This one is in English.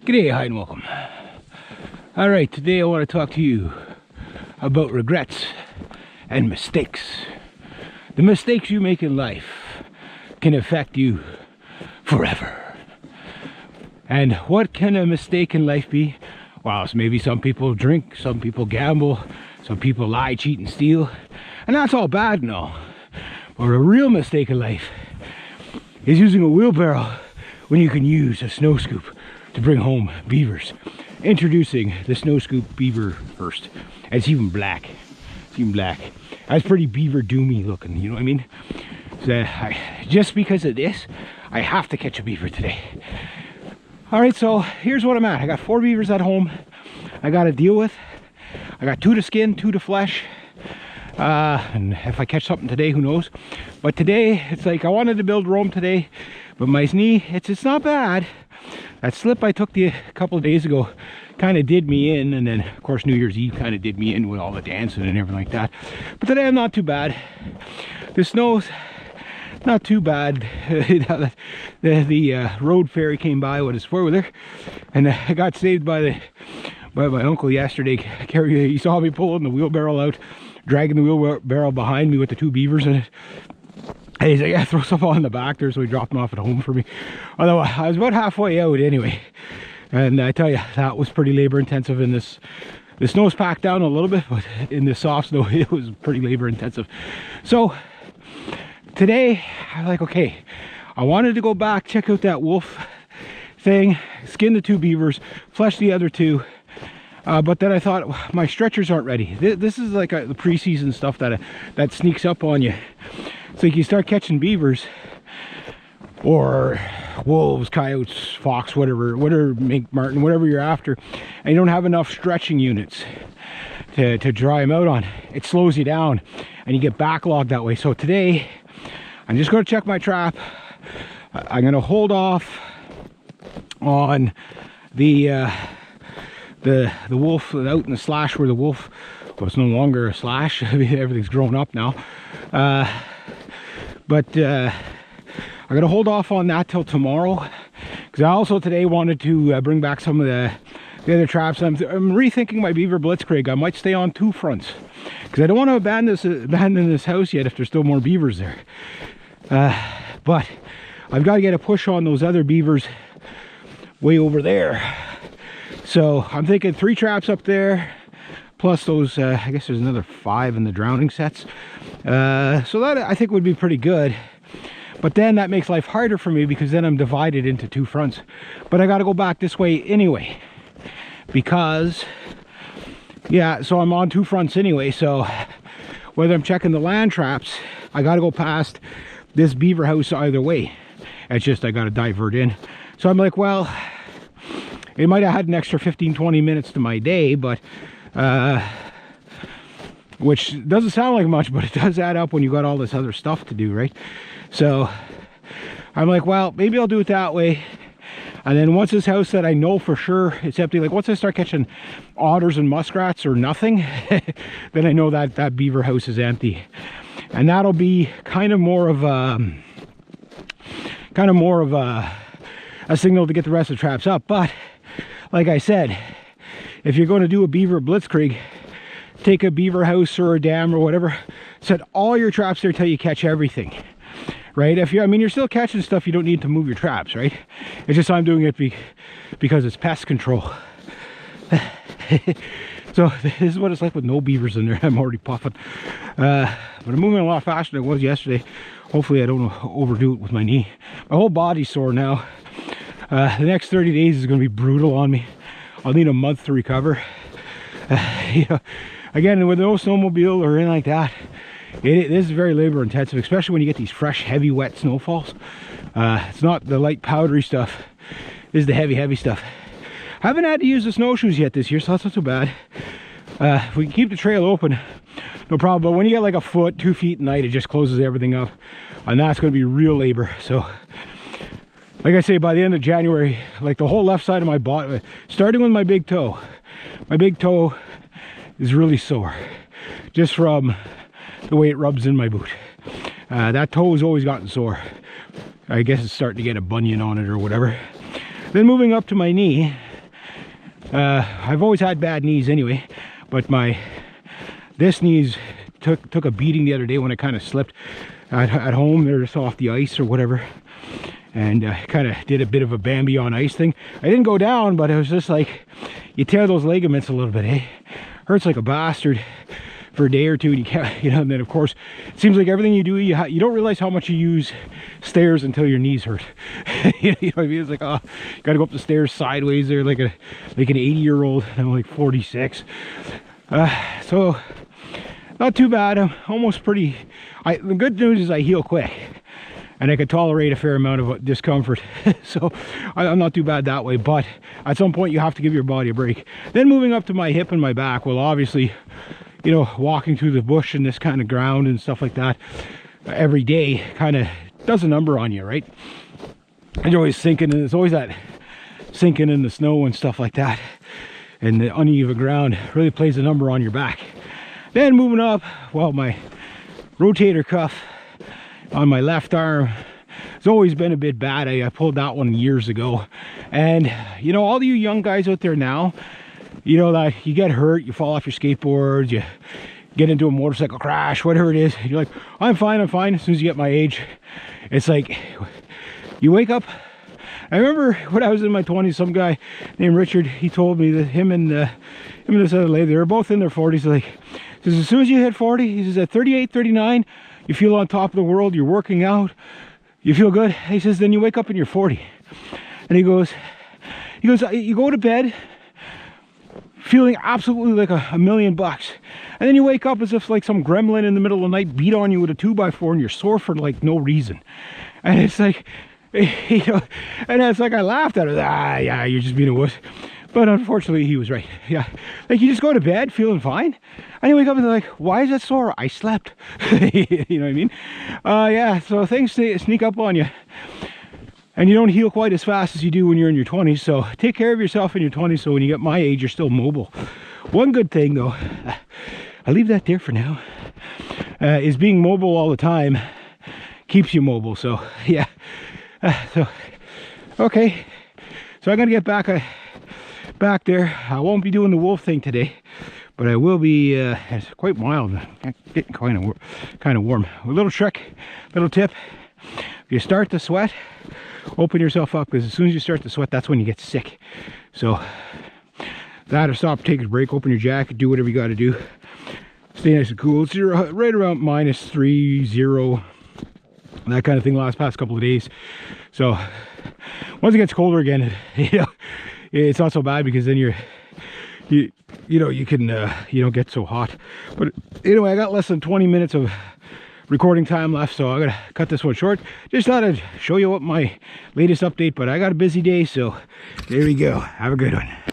G'day, hi and welcome. Alright, today I want to talk to you about regrets and mistakes. The mistakes you make in life can affect you forever. And what can a mistake in life be? Well, so maybe some people drink, some people gamble, some people lie, cheat, and steal. And that's all bad and all. But a real mistake in life is using a wheelbarrow when you can use a snow scoop to bring home beavers. Introducing the snow scoop beaver first. It's even black. It's even black. That's pretty beaver doomy looking, you know what I mean? So just because of this, I have to catch a beaver today. Alright, so here's what I'm at. I got 4 beavers at home I gotta deal with. I got 2 to skin, 2 to flesh. And if I catch something today, who knows? But today, it's like I wanted to build Rome today, but my knee, it's not bad. That slip I took a couple of days ago kind of did me in, and then of course New Year's Eve kind of did me in with all the dancing and everything like that. But today I'm not too bad. The snow's not too bad. the road ferry came by with his 4-wheeler, and I got saved by my uncle yesterday. He saw me pulling the wheelbarrow out, dragging the wheelbarrow behind me with the 2 beavers in it. And he's like, yeah, throw stuff on the back there, so he dropped them off at home for me. Although I was about halfway out anyway. And I tell you, that was pretty labor intensive in this. The snow's packed down a little bit, but in the soft snow, it was pretty labor intensive. So today, I'm like, okay, I wanted to go back, check out that wolf thing, skin the 2 beavers, flesh the other 2. But then I thought, my stretchers aren't ready. This is like the preseason stuff that sneaks up on you. So you start catching beavers or wolves, coyotes, fox, whatever mink, marten, whatever you're after, and you don't have enough stretching units to dry them out on. It slows you down and you get backlogged that way. So today I'm just going to check my trap. I'm going to hold off on the wolf out in the slash where the wolf was no longer a slash. I mean, everything's grown up now. But I'm going to hold off on that till tomorrow, because I also today wanted to bring back some of the other traps. I'm rethinking my beaver blitzkrieg. I might stay on 2 fronts, because I don't want to abandon this house yet if there's still more beavers there. But I've got to get a push on those other beavers way over there. So I'm thinking 3 traps up there, plus those, I guess there's another 5 in the drowning sets. So that I think would be pretty good. But then that makes life harder for me, because then I'm divided into 2 fronts. But I got to go back this way anyway, because, yeah, so I'm on 2 fronts anyway. So whether I'm checking the land traps, I got to go past this beaver house either way. It's just I got to divert in. So I'm like, well, it might have had an extra 15-20 minutes to my day, but which doesn't sound like much, but it does add up when you got all this other stuff to do, right? So I'm like, well, maybe I'll do it that way. And then once this house that I know for sure it's empty, like once I start catching otters and muskrats or nothing, then I know that that beaver house is empty. And that'll be kind of more of a signal to get the rest of the traps up. But like I said, if you're going to do a beaver blitzkrieg, take a beaver house or a dam or whatever, set all your traps there till you catch everything, right? I mean, you're still catching stuff, you don't need to move your traps, right? It's just I'm doing it because it's pest control. So this is what it's like with no beavers in there. I'm already puffing, but I'm moving a lot faster than I was yesterday. Hopefully I don't overdo it with my knee. My whole body's sore now. The next 30 days is going to be brutal on me. I'll need a month to recover. You know, again, with no snowmobile or anything like that, this is very labor intensive, especially when you get these fresh, heavy, wet snowfalls. It's not the light, powdery stuff. This is the heavy stuff. I haven't had to use the snowshoes yet this year, so that's not so bad. If we can keep the trail open, no problem. But when you get like a foot, 2 feet at night, it just closes everything up, and that's going to be real labor. So like I say, by the end of January, like the whole left side of my body, starting with my big toe is really sore, just from the way it rubs in my boot. That toe has always gotten sore. I guess it's starting to get a bunion on it or whatever. Then moving up to my knee, I've always had bad knees anyway, but this knees took a beating the other day when I kind of slipped at home. They're just off the ice or whatever, and kind of did a bit of a Bambi on ice thing. I didn't go down, but it was just like, you tear those ligaments a little bit, eh? Hurts like a bastard for a day or two, and you can't, and then of course it seems like everything you do, you don't realize how much you use stairs until your knees hurt. You know what I mean? It's like, oh, you gotta go up the stairs sideways there like an 80-year-old. I'm like 46. So not too bad. I'm almost pretty, the good news is I heal quick and I can tolerate a fair amount of discomfort. So I'm not too bad that way, but at some point you have to give your body a break. Then moving up to my hip and my back, well, obviously, walking through the bush and this kind of ground and stuff like that every day kind of does a number on you, right? And you're always sinking, and there's always that sinking in the snow and stuff like that, and the uneven ground really plays a number on your back. Then moving up, well, my rotator cuff on my left arm has always been a bit bad. I pulled that one years ago, and all you young guys out there now, that you get hurt, you fall off your skateboards, you get into a motorcycle crash, whatever it is, you're like, I'm fine. As soon as you get my age, it's like you wake up. I remember when I was in my 20s, some guy named Richard, he told me that him and this other lady, they were both in their 40s, like, says, as soon as you hit 40, he says, at 38, 39, you feel on top of the world, you're working out, you feel good. He says, then you wake up and you're 40. And he goes, you go to bed feeling absolutely like $1 million bucks, and then you wake up as if like some gremlin in the middle of the night beat on you with a 2x4 and you're sore for like no reason. And it's like, and it's like, I laughed at it. Yeah, you're just being a wuss. But unfortunately he was right. Yeah, like you just go to bed feeling fine and you wake up and they're like, why is that sore? I slept. You know what I mean? Yeah, so things sneak up on you, and you don't heal quite as fast as you do when you're in your 20s. So take care of yourself in your 20s, so when you get my age, you're still mobile. One good thing though, I'll leave that there for now, is being mobile all the time keeps you mobile. So yeah, so okay, so I'm gonna get back there. I won't be doing the wolf thing today, but I will be. It's quite mild, getting kind of warm. A little trick, little tip: if you start to sweat, open yourself up, because as soon as you start to sweat, that's when you get sick. So that, or stop, take a break, open your jacket, do whatever you got to do. Stay nice and cool. It's right around -3, 0, that kind of thing. Last past couple of days. So once it gets colder again, it's not so bad, because then you can you don't get so hot. But anyway, I got less than 20 minutes of recording time left, so I'm gonna cut this one short. Just thought I'd show you what my latest update, but I got a busy day, so there we go. Have a good one.